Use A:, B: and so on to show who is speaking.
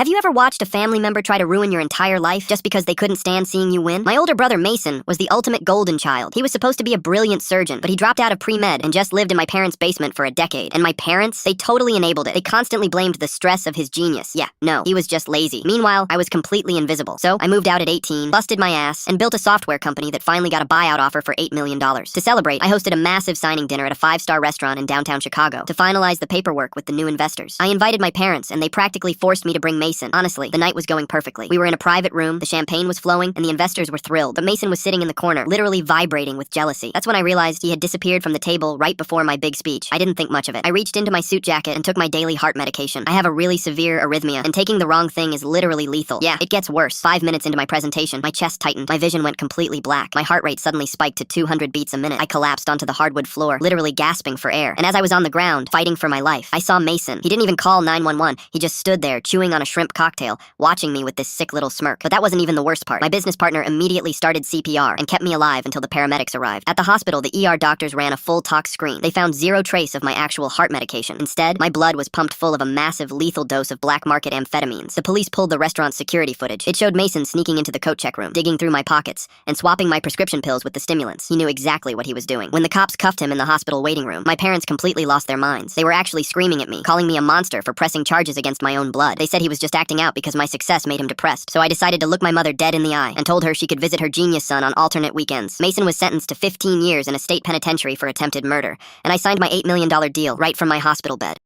A: Have you ever watched a family member try to ruin your entire life just because they couldn't stand seeing you win? My older brother Mason was the ultimate golden child. He was supposed to be a brilliant surgeon, but he dropped out of pre-med and just lived in my parents' basement for a decade. And my parents, they totally enabled it. They constantly blamed the stress of his genius. Yeah, no, he was just lazy. Meanwhile, I was completely invisible. So I moved out at 18, busted my ass, and built a software company that finally got a buyout offer for $8 million. To celebrate, I hosted a massive signing dinner at a 5-star restaurant in downtown Chicago to finalize the paperwork with the new investors. I invited my parents, and they practically forced me to bring Mason. Honestly, the night was going perfectly. We were in a private room, the champagne was flowing, and the investors were thrilled, but Mason was sitting in the corner, literally vibrating with jealousy. That's when I realized he had disappeared from the table right before my big speech. I didn't think much of it. I reached into my suit jacket and took my daily heart medication. I have a really severe arrhythmia, and taking the wrong thing is literally lethal. Yeah, it gets worse. 5 minutes into my presentation, my chest tightened, my vision went completely black. My heart rate suddenly spiked to 200 beats a minute. I collapsed onto the hardwood floor, literally gasping for air. And as I was on the ground, fighting for my life, I saw Mason. He didn't even call 911. He just stood there, chewing on a shrimp cocktail, watching me with this sick little smirk. But that wasn't even the worst part. My business partner immediately started CPR and kept me alive until the paramedics arrived. At the hospital, the ER doctors ran a full tox screen. They found zero trace of my actual heart medication. Instead, my blood was pumped full of a massive lethal dose of black market amphetamines. The police pulled the restaurant's security footage. It showed Mason sneaking into the coat check room, digging through my pockets, and swapping my prescription pills with the stimulants. He knew exactly what he was doing. When the cops cuffed him in the hospital waiting room, my parents completely lost their minds. They were actually screaming at me, calling me a monster for pressing charges against my own blood. They said he was just acting out because my success made him depressed. So I decided to look my mother dead in the eye and told her she could visit her genius son on alternate weekends. Mason was sentenced to 15 years in a state penitentiary for attempted murder, and I signed my $8 million deal right from my hospital bed.